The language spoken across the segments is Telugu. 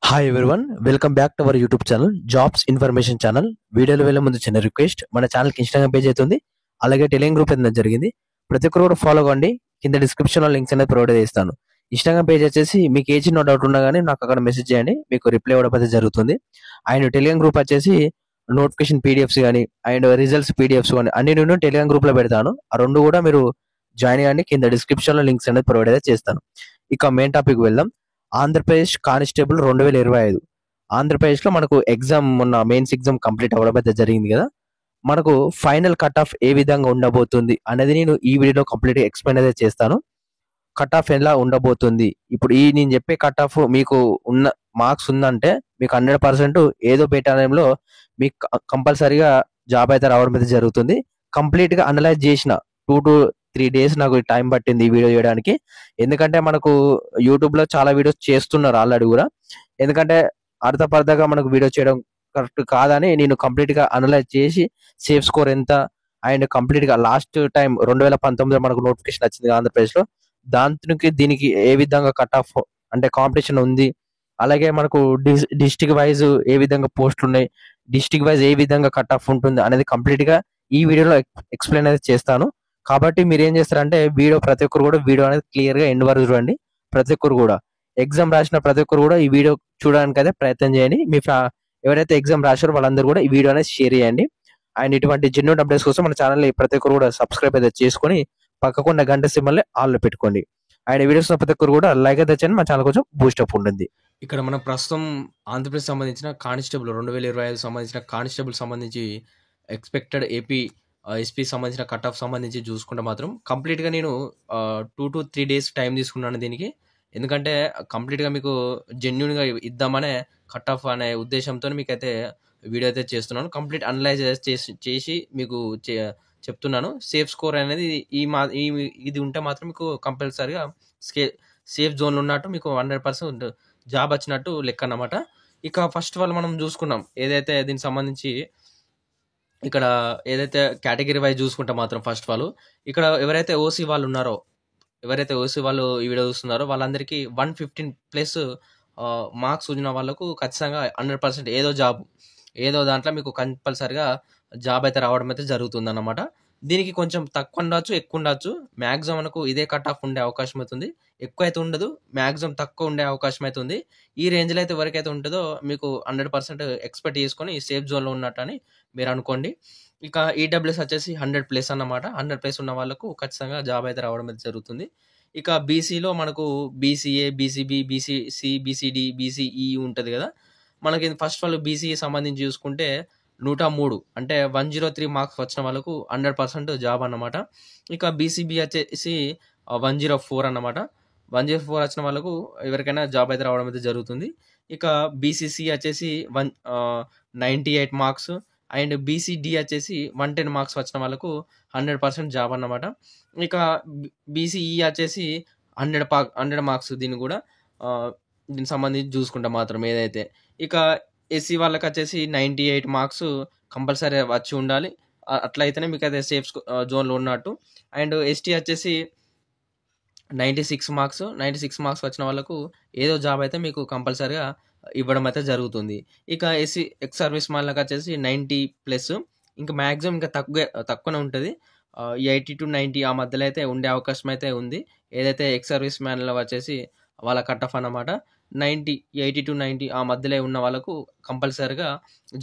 Hi everyone, welcome back to our YouTube channel jobs information channel. వీడియోలో వెళ్ళే ముందు చిన్న రిక్వెస్ట్, మన ఛానల్కి ఇన్స్టాగ్రామ్ పేజ్ అవుతుంది, అలాగే టెలిగ్రామ్ గ్రూప్ అనేది జరిగింది. ప్రతి ఒక్కరు కూడా ఫాలో అవ్వండి. కింద డిస్క్రిప్షన్లో లింక్స్ అనేది ప్రొవైడ్ చేస్తాను. ఇన్స్టాగ్రామ్ పేజ్ వచ్చేసి మీకు ఏ చిన్న డౌట్ ఉన్నా కానీ నాకు అక్కడ మెసేజ్ చేయండి, మీకు రిప్లై ఇవ్వడం అయితే జరుగుతుంది. అండ్ టెలిగ్రామ్ గ్రూప్ వచ్చేసి నోటిఫికేషన్ పీడిఎఫ్స్ కానీ అండ్ రిజల్ట్స్ పీడిఎఫ్స్ కానీ అన్ని నేను టెలిగ్రామ్ గ్రూప్లో పెడతాను. ఆ రెండు కూడా మీరు జాయిన్ కానీ కింద డిస్క్రిప్షన్లో లింక్స్ అనేది ప్రొవైడ్ అయితే చేస్తాను. ఇక మెయిన్ టాపిక్ వెళ్దాం. ఆంధ్రప్రదేశ్ కానిస్టేబుల్ 2025. ఆంధ్రప్రదేశ్లో మనకు ఎగ్జామ్ మొన్న మెయిన్స్ ఎగ్జామ్ కంప్లీట్ అవ్వడం అయితే జరిగింది కదా. మనకు ఫైనల్ కట్ ఆఫ్ ఏ విధంగా ఉండబోతుంది అనేది నేను ఈ వీడియోలో కంప్లీట్ ఎక్స్ప్లెయిన్ అయితే చేస్తాను. కట్ ఆఫ్ ఎలా ఉండబోతుంది, ఇప్పుడు ఈ నేను చెప్పే కట్ ఆఫ్ మీకు ఉన్న మార్క్స్ ఉందంటే మీకు 100% ఏదో బేటాలయంలో మీకు కంపల్సరీగా జాబ్ అయితే రావడం అయితే జరుగుతుంది. కంప్లీట్ గా అనలైజ్ చేసిన 2 to 3 days నాకు టైం పట్టింది ఈ వీడియో చేయడానికి. ఎందుకంటే మనకు యూట్యూబ్ లో చాలా వీడియోస్ చేస్తున్నారు ఆల్రెడీ కూడా. ఎందుకంటే అర్థపర్థగా మనకు వీడియో చేయడం కరెక్ట్ కాదని నేను కంప్లీట్ గా అనలైజ్ చేసి సేఫ్ స్కోర్ ఎంత అండ్ కంప్లీట్ గా లాస్ట్ టైం 2019 మనకు నోటిఫికేషన్ వచ్చింది ఆంధ్రప్రదేశ్ లో, దానికి దీనికి ఏ విధంగా కట్ ఆఫ్ అంటే కాంపిటీషన్ ఉంది, అలాగే మనకు డిస్టిక్ వైజ్ ఏ విధంగా పోస్టులు ఉన్నాయి, డిస్టిక్ వైజ్ ఏ విధంగా కట్ ఆఫ్ ఉంటుంది అనేది కంప్లీట్ గా ఈ వీడియోలో ఎక్స్ప్లెయిన్ అయితే చేస్తాను. కాబట్టి మీరు ఏం చేస్తారంటే వీడియో ప్రతి ఒక్కరు కూడా వీడియో అనేది క్లియర్ గా ఎండ్ వరకు చూడండి. ప్రతి ఒక్కరు కూడా ఎగ్జామ్ రాసిన ప్రతి ఒక్కరు కూడా ఈ వీడియో చూడడానికి అయితే ప్రయత్నం చేయండి. ఎవరైతే ఎగ్జామ్ రాశారో వాళ్ళందరూ కూడా ఈ వీడియో అనేది షేర్ చేయండి. అండ్ ఇటువంటి జెన్యూన్ అప్డేట్స్ కోసం మన ఛానల్ ప్రతి ఒక్కరు కూడా సబ్స్క్రైబ్ అయితే చేసుకొని పక్కకున్న గంట సింబల్ ఆల్లో పెట్టుకోండి. అండ్ వీడియోస్ ప్రతి ఒక్కరు కూడా లైక్ అయితే చేయండి, మా ఛానల్ కొంచెం బూస్టప్ ఉంటుంది. ఇక్కడ మనం ప్రస్తుతం ఆంధ్రప్రదేశ్ సంబంధించిన కానిస్టేబుల్ 2025 సంబంధించిన కానిస్టేబుల్ సంబంధించి ఎక్స్పెక్టెడ్ ఏపీ ఎస్పీ సంబంధించిన కట్ ఆఫ్ సంబంధించి చూసుకుంటే మాత్రం కంప్లీట్గా నేను 2 to 3 days టైం తీసుకున్నాను దీనికి. ఎందుకంటే కంప్లీట్గా మీకు జెన్యున్గా ఇద్దామనే కట్ ఆఫ్ అనే ఉద్దేశంతో మీకైతే వీడియో అయితే చేస్తున్నాను. కంప్లీట్ అనలైజ్ చేసి మీకు చెప్తున్నాను. సేఫ్ స్కోర్ అనేది ఇది ఉంటే మాత్రం మీకు కంపల్సరీగా సేఫ్ జోన్లో ఉన్నట్టు, మీకు 100% జాబ్ వచ్చినట్టు లెక్క అన్నమాట. ఇక ఫస్ట్ వాళ్ళు మనం చూసుకున్నాం ఏదైతే దీనికి సంబంధించి ఇక్కడ ఏదైతే కేటగిరీ వైజ్ చూసుకుంటే మాత్రం ఫస్ట్ వాళ్ళు ఇక్కడ ఎవరైతే ఓసీ వాళ్ళు ఉన్నారో, ఎవరైతే ఓసీ వాళ్ళు ఈ వీడియో చూస్తున్నారో వాళ్ళందరికీ 115+ మార్క్స్ ఉన్న వాళ్ళకు ఖచ్చితంగా 100% ఏదో దాంట్లో మీకు కంపల్సరిగా జాబ్ అయితే రావడం అయితే జరుగుతుంది అన్నమాట. దీనికి కొంచెం తక్కువ ఉండొచ్చు, ఎక్కువ ఉండొచ్చు. మ్యాక్సిమం మనకు ఇదే కట్ ఆఫ్ ఉండే అవకాశం అవుతుంది. ఎక్కువ అయితే ఉండదు, మ్యాక్సిమం తక్కువ ఉండే అవకాశం అయితే ఉంది. ఈ రేంజ్లో అయితే ఎవరికైతే ఉంటుందో మీకు 100% ఎక్స్పెక్ట్ చేసుకొని సేఫ్ జోన్లో ఉన్నట్టు అని మీరు అనుకోండి. ఇక ఈడబ్ల్యూఎస్ వచ్చేసి 100+ అన్నమాట. 100+ ఉన్న వాళ్ళకు ఖచ్చితంగా జాబ్ అయితే రావడం అయితే జరుగుతుంది. ఇక బీసీలో మనకు BCA, BCB, BCC, BCD, BCE ఉంటుంది కదా. మనకి ఫస్ట్ వాళ్ళు బీసీఏ సంబంధించి చూసుకుంటే 103 అంటే 103 మార్క్స్ వచ్చిన వాళ్ళకు 100% జాబ్ అన్నమాట. ఇక బీసీబీ వచ్చేసి 104 అన్నమాట. 104 వచ్చిన వాళ్ళకు ఎవరికైనా జాబ్ అయితే రావడం అయితే జరుగుతుంది. ఇక బీసీసీ వచ్చేసి 98 మార్క్స్ అండ్ బీసీడీ వచ్చేసి 110 మార్క్స్ వచ్చిన వాళ్ళకు 100% జాబ్ అన్నమాట. ఇక బీసీఈ వచ్చేసి 100 మార్క్స్. దీనికి సంబంధించి చూసుకుంటే మాత్రం ఏదైతే ఇక ఎస్సీ వాళ్ళకి వచ్చేసి 98 మార్క్స్ కంపల్సరీ వచ్చి ఉండాలి. అట్లయితేనే మీకు అయితే సేఫ్ జోన్లో ఉన్నట్టు. అండ్ ఎస్టీ వచ్చేసి 96 మార్క్స్ వచ్చిన వాళ్ళకు ఏదో జాబ్ అయితే మీకు కంపల్సరీగా ఇవ్వడం అయితే జరుగుతుంది. ఇక ఎస్సీ ఎక్స్ సర్వీస్ మ్యాన్లకు వచ్చేసి 90+. ఇంకా మ్యాక్సిమం ఇంకా తక్కువనే ఉంటుంది. 80 to 90 ఆ మధ్యలో అయితే ఉండే అవకాశం అయితే ఉంది. ఏదైతే ఎక్స్ సర్వీస్ మ్యాన్లో వచ్చేసి వాళ్ళ కట్ ఆఫ్ అన్నమాట 80 to 90 ఆ మధ్యలో ఉన్న వాళ్ళకు కంపల్సరీగా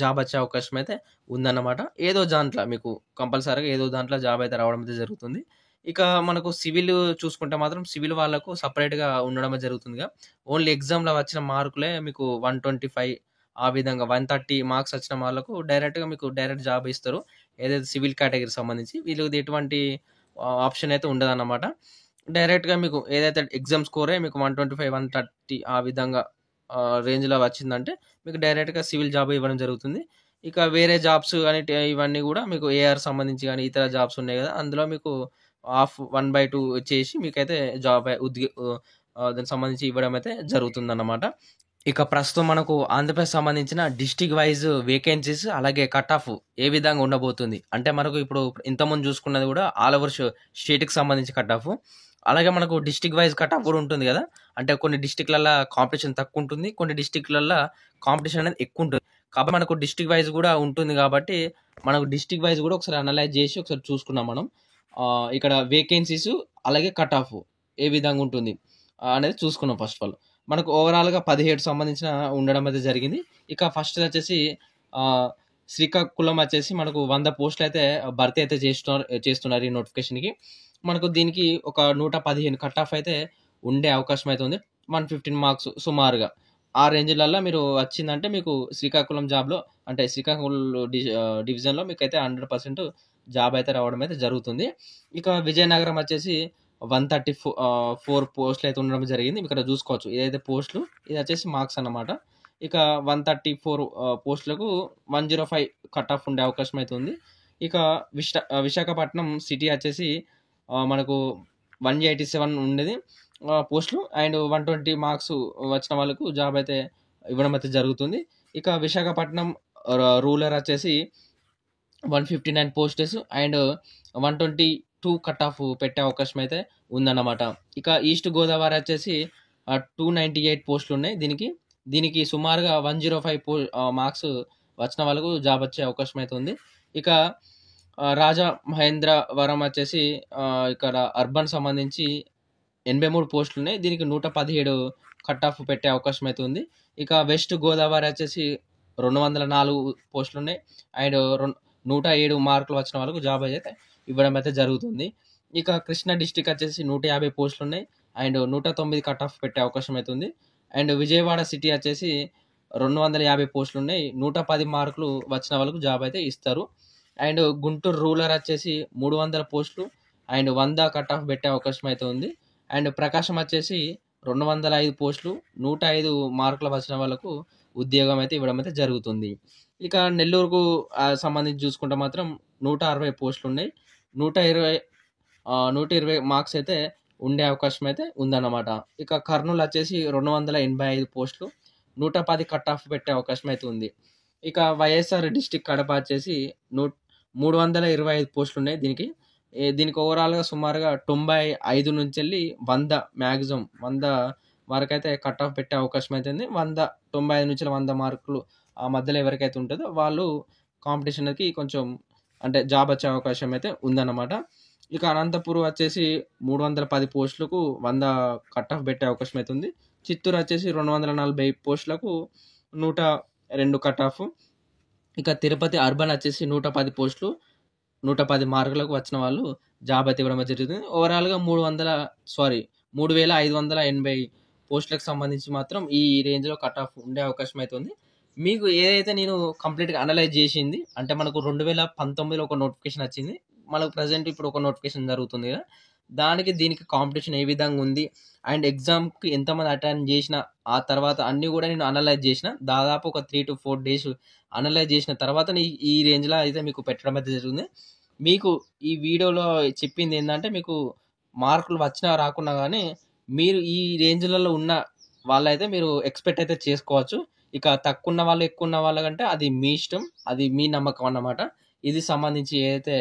జాబ్ వచ్చే అవకాశం అయితే ఉందన్నమాట. ఏదో దాంట్లో మీకు కంపల్సరీగా ఏదో దాంట్లో జాబ్ అయితే రావడం అయితే జరుగుతుంది. ఇక మనకు సివిల్ చూసుకుంటే మాత్రం సివిల్ వాళ్ళకు సపరేట్గా ఉండడం జరుగుతుందిగా. ఓన్లీ ఎగ్జామ్లో వచ్చిన మార్కులే మీకు 125 ఆ విధంగా 130 మార్క్స్ వచ్చిన వాళ్ళకు డైరెక్ట్ జాబ్ ఇస్తారు. ఏదైతే సివిల్ కేటగిరీ సంబంధించి వీళ్ళకి ఎటువంటి ఆప్షన్ అయితే ఉండదన్నమాట. డైరెక్ట్గా మీకు ఏదైతే ఎగ్జామ్ స్కోరే మీకు 125, 130 ఆ విధంగా రేంజ్లో వచ్చిందంటే మీకు డైరెక్ట్గా సివిల్ జాబ్ ఇవ్వడం జరుగుతుంది. ఇక వేరే జాబ్స్ కానీ ఇవన్నీ కూడా మీకు ఏఆర్ సంబంధించి కానీ ఇతర జాబ్స్ ఉన్నాయి కదా, అందులో మీకు 1/2 చేసి మీకైతే జాబ్ దానికి సంబంధించి ఇవ్వడం అయితే జరుగుతుందన్నమాట. ఇక ప్రస్తుతం మనకు ఆంధ్రప్రదేశ్ సంబంధించిన డిస్టిక్ వైజ్ వేకెన్సీస్ అలాగే కట్ ఆఫ్ ఏ విధంగా ఉండబోతుంది అంటే మనకు ఇప్పుడు ఇంతకుముందు చూసుకున్నది కూడా ఆల్ ఓవర్ స్టేట్కి సంబంధించి కట్ ఆఫ్. అలాగే మనకు డిస్ట్రిక్ట్ వైజ్ కట్ ఆఫ్ కూడా ఉంటుంది కదా. అంటే కొన్ని డిస్ట్రిక్ట్‌లల్ల కాంపిటీషన్ తక్కువ ఉంటుంది. కొన్ని డిస్ట్రిక్ట్‌లల్ల కాంపిటీషన్ అనేది ఎక్కువ ఉంటుంది. కాబట్టి మనకు డిస్ట్రిక్ట్ వైజ్ కూడా ఉంటుంది కాబట్టి, మనకు డిస్ట్రిక్ట్ వైజ్ కూడా ఒకసారి అనలైజ్ చేసి ఒకసారి చూసుకున్నాం మనం. ఇక్కడ వేకెన్సీస్ అలాగే కట్ ఆఫ్ ఏ విధంగా ఉంటుంది అనేది చూసుకున్నాం ఫస్ట్ ఆఫ్ ఆల్. మనకు ఓవరాల్‌గా 17 సంబంధించిన ఉండడం అయితే జరిగింది. ఇక ఫస్ట్ వచ్చేసి ఆహ్, శ్రీకాకుళం వచ్చేసి మనకు 100 పోస్టులయితే భర్తీ అయితే చేస్తున్నారు ఈ నోటిఫికేషన్‌కి. మనకు దీనికి ఒక 115 కట్ ఆఫ్ అయితే ఉండే అవకాశం అయితే ఉంది. 115 మార్క్స్ సుమారుగా. ఆ రేంజ్‌లల్ల మీరు వచ్చిందంటే మీకు శ్రీకాకుళం జాబ్‌లో అంటే శ్రీకాకుళం డివిజన్‌లో మీకైతే 100% జాబ్ అయితే రావడం అయితే జరుగుతుంది. ఇక విజయనగరం వచ్చేసి 4 పోస్టులు అయితే ఉండడం జరిగింది. ఇక్కడ చూసుకోవచ్చు. ఇదైతే పోస్టులు, ఇది వచ్చేసి మార్క్స్ అన్నమాట. ఇక 134 పోస్టులకు 105 కట్ ఆఫ్ ఉండే అవకాశం అయితే ఉంది. ఇక విశాఖపట్నం సిటీ వచ్చేసి మనకు 187 ఉండేది పోస్టులు అండ్ 120 మార్క్స్ వచ్చిన వాళ్ళకు జాబ్ అయితే ఇవ్వడం అయితే జరుగుతుంది. ఇక విశాఖపట్నం రూరల్ వచ్చేసి 159 పోస్టెస్ అండ్ 122 కట్ ఆఫ్ పెట్టే అవకాశం అయితే ఉందన్నమాట. ఇక ఈస్ట్ గోదావరి వచ్చేసి 298 పోస్టులు ఉన్నాయి దీనికి సుమారుగా 105 మార్క్స్ వచ్చిన వాళ్ళకు జాబ్ వచ్చే అవకాశం అయితే ఉంది. ఇక రాజా మహేంద్రవరం వచ్చేసి ఇక్కడ అర్బన్ సంబంధించి 83 పోస్టులు ఉన్నాయి. దీనికి 117 కట్ ఆఫ్ పెట్టే అవకాశం అయితే ఉంది. ఇక వెస్ట్ గోదావరి వచ్చేసి 204 పోస్టులు ఉన్నాయి అండ్ 107 మార్కులు వచ్చిన వాళ్ళకు జాబ్ అయితే ఇవ్వడం అయితే జరుగుతుంది. ఇక కృష్ణా డిస్ట్రిక్ట్ వచ్చేసి 150 పోస్టులు ఉన్నాయి అండ్ 109 కట్ ఆఫ్ పెట్టే అవకాశం అయితే ఉంది. అండ్ విజయవాడ సిటీ వచ్చేసి 250 పోస్టులు ఉన్నాయి. 110 మార్కులు వచ్చిన వాళ్ళకు జాబ్ అయితే ఇస్తారు. అండ్ గుంటూరు రూరల్ వచ్చేసి 300 పోస్టులు అండ్ 100 కట్ ఆఫ్ పెట్టే అవకాశం అయితే ఉంది. అండ్ ప్రకాశం వచ్చేసి 205 పోస్టులు 105 మార్కులు వచ్చిన వాళ్ళకు ఉద్యోగం అయితే ఇవ్వడం అయితే జరుగుతుంది. ఇక నెల్లూరుకు సంబంధించి చూసుకుంటే మాత్రం 160 పోస్టులు ఉన్నాయి. 120 మార్క్స్ అయితే ఉండే అవకాశం అయితే ఉందన్నమాట. ఇక కర్నూలు వచ్చేసి 285 పోస్టులు 110 కట్ ఆఫ్ పెట్టే అవకాశం అయితే ఉంది. ఇక వైఎస్ఆర్ డిస్ట్రిక్ట్ కడప వచ్చేసి 325 పోస్టులు ఉన్నాయి దీనికి ఓవరాల్‌గా సుమారుగా 95 నుంచెళ్ళి 100 మాక్సిమం 100 వరకైతే కట్ ఆఫ్ పెట్టే అవకాశం అయితే ఉంది. 95 నుంచి 100 మార్కులు ఆ మధ్యలో ఎవరికైతే ఉంటదో వాళ్ళు కాంపిటీషన్‌కి కొంచెం అంటే జాబ్ వచ్చే అవకాశం అయితే ఉందన్నమాట. ఇక అనంతపురం వచ్చేసి 310 పోస్టులకు 100 కట్ ఆఫ్ పెట్టే అవకాశం అయితే ఉంది. చిత్తూరు వచ్చేసి 240 పోస్టులకు 102 కట్ ఆఫ్. ఇక తిరుపతి అర్బన్ వచ్చేసి 110 పోస్టులు 110 మార్కులకు వచ్చిన వాళ్ళు జాబ్ అయితే ఇవ్వడం జరుగుతుంది. ఓవరాల్‌గా 3580 పోస్టులకు సంబంధించి మాత్రం ఈ రేంజ్‌లో కట్ ఆఫ్ ఉండే అవకాశం అయితే ఉంది. మీకు ఏదైతే నేను కంప్లీట్‌గా అనలైజ్ చేసింది అంటే మనకు 2019లో ఒక నోటిఫికేషన్ వచ్చింది. మనకు ప్రెజెంట్ ఇప్పుడు ఒక నోటిఫికేషన్ జరుగుతుంది కదా. దీనికి కాంపిటీషన్ ఏ విధంగా ఉంది అండ్ ఎగ్జామ్‌కి ఎంతమంది అటెండ్ చేసిన ఆ తర్వాత అన్నీ కూడా నేను అనలైజ్ చేసిన. దాదాపు ఒక 3-4 డేస్ అనలైజ్ చేసిన తర్వాతనే ఈ రేంజ్‌లో అయితే మీకు పెట్టడం అయితే జరిగింది. మీకు ఈ వీడియోలో చెప్పింది ఏందంటే మీకు మార్కులు వచ్చినా రాకున్నా గానీ మీరు ఈ రేంజ్‌లలో ఉన్న వాళ్ళైతే మీరు ఎక్స్‌పెక్ట్ అయితే చేసుకోవచ్చు. ఇక తక్కువున్న వాళ్ళు, ఎక్కువున్న వాళ్ళకంటే అది మీ ఇష్టం. అది మీ నమ్మకం అన్నమాట. ఇది సంబంధించి ఏదైతే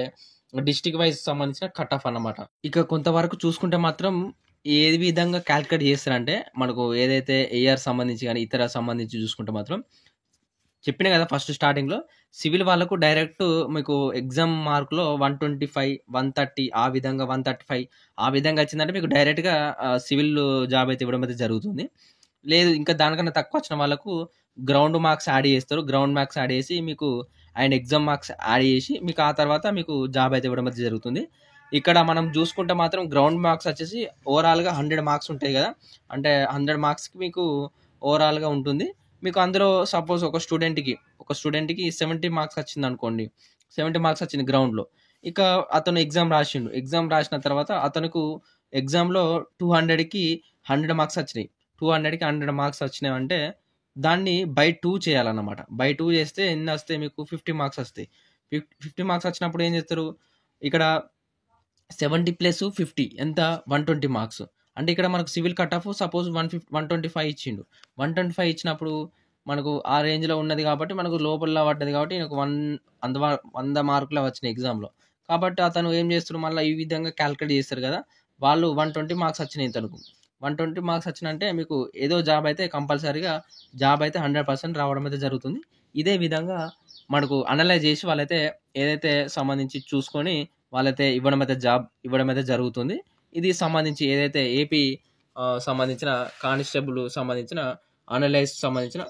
డిస్ట్రిక్ట్ వైస్ సంబంధించిన కట్ ఆఫ్ అన్నమాట. ఇక కొంతవరకు చూసుకుంటే మాత్రం ఏ విధంగా కాలిక్యులేట్ చేస్తారంటే మనకు ఏదైతే ఏఆర్ సంబంధించి గాని, ఇతర సంబంధించి చూసుకుంటే మాత్రం చెప్పినా కదా ఫస్ట్ స్టార్టింగ్‌లో సివిల్ వాళ్ళకు డైరెక్ట్ మీకు ఎగ్జామ్ మార్క్‌లో 125, 130 ఆ విధంగా 135 ఆ విధంగా వచ్చిందంటే మీకు డైరెక్ట్‌గా సివిల్ జాబ్ అయితే ఇవ్వడం అయితే జరుగుతుంది. లేదు ఇంకా దానికన్నా తక్కువ వచ్చిన వాళ్ళకు గ్రౌండ్ మార్క్స్ యాడ్ చేస్తారు. గ్రౌండ్ మార్క్స్ యాడ్ చేసి మీకు అండ్ ఎగ్జామ్ మార్క్స్ యాడ్ చేసి మీకు ఆ తర్వాత మీకు జాబ్ అయితే ఇవ్వడం అయితే జరుగుతుంది. ఇక్కడ మనం చూసుకుంటే మాత్రం గ్రౌండ్ మార్క్స్ వచ్చేసి ఓవరాల్‌గా 100 మార్క్స్ ఉంటాయి కదా. అంటే 100 మార్క్స్‌కి మీకు ఓవరాల్‌గా ఉంటుంది. మీకు అందులో సపోజ్ ఒక స్టూడెంట్‌కి 70 మార్క్స్ వచ్చిందనుకోండి. 70 మార్క్స్ వచ్చింది గ్రౌండ్‌లో. ఇక అతను ఎగ్జామ్ రాసిండు. ఎగ్జామ్ రాసిన తర్వాత అతనుకు ఎగ్జామ్‌లో 200కి 100 మార్క్స్ వచ్చినాయి. 200కి 100 మార్క్స్ వచ్చినాయంటే దాన్ని బై 2 చేయాలన్నమాట. బై 2 చేస్తే ఎన్నొస్తాయి మీకు 50 మార్క్స్ వస్తాయి. 50 మార్క్స్ వచ్చినప్పుడు ఏం చేస్తారు? ఇక్కడ 70 + 50 ఎంత? 120 మార్క్స్. అంటే ఇక్కడ మనకు సివిల్ కట్ ఆఫ్ సపోజ్ 125 ఇచ్చిండు. 125 ఇచ్చినప్పుడు మనకు ఆ రేంజ్‌లో ఉన్నది కాబట్టి మనకు లోపల పడ్డది కాబట్టి నాకు 100 మార్కులే వచ్చినాయి ఎగ్జామ్‌లో. కాబట్టి అతను ఏం చేస్తాడు మళ్ళా ఈ విధంగా కాలిక్యులేట్ చేస్తారు కదా. వాళ్ళు 120 మార్క్స్ వచ్చినాయి ఇంతకు. 120 మార్క్స్ వచ్చినంటే మీకు ఏదో జాబ్ అయితే కంపల్సరీగా జాబ్ అయితే 100% రావడం అయితే జరుగుతుంది. ఇదే విధంగా మనకు అనలైజ్ చేసి వాళ్ళైతే ఏదైతే సంబంధించి చూసుకొని వాళ్ళైతే జాబ్ ఇవ్వడం అయితే జరుగుతుంది. ఇది సంబంధించి ఏదైతే ఏపీ సంబంధించిన కానిస్టేబుల్ సంబంధించిన అనలైజ్ సంబంధించిన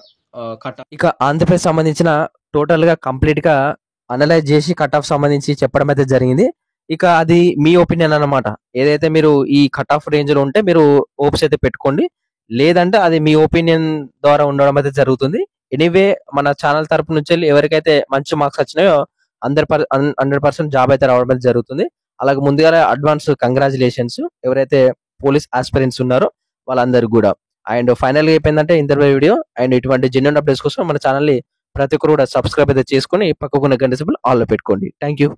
కట్ ఆఫ్. ఇక ఆంధ్రప్రదేశ్ సంబంధించిన టోటల్‌గా కంప్లీట్‌గా అనలైజ్ చేసి కట్ ఆఫ్ సంబంధించి చెప్పడం అయితే జరిగింది. ఇక అది మీ ఒపీనియన్ అన్నమాట. ఏదైతే మీరు ఈ కట్ ఆఫ్ రేంజ్‌లో ఉంటే మీరు హోప్స్ అయితే పెట్టుకోండి. లేదంటే అది మీ ఒపీనియన్ ద్వారా ఉండడం అయితే జరుగుతుంది. ఎనీవే మన ఛానల్ తరపు నుంచెల్లి ఎవరికైతే మంచి మార్క్స్ వచ్చినాయో 100% జాబ్ అయితే రావడం అయితే జరుగుతుంది. అలాగే ముందుగానే అడ్వాన్స్ కంగ్రాచ్యులేషన్స్ ఎవరైతే పోలీస్ ఆస్పిరెంట్స్ ఉన్నారో వాళ్ళందరికి గూడా. అండ్ ఫైనల్‌గా అయిపోయిందంటే ఇంటర్వ్యూ వీడియో అండ్ ఇటువంటి జెన్యూన్ అప్డేట్స్ కోసం మన ఛానల్‌ని ప్రతి ఒక్కరు కూడా సబ్స్క్రైబ్ అయితే చేసుకొని పక్కకున్న గంట సింబల్ ఆల్‌లో పెట్టుకోండి. Thank you.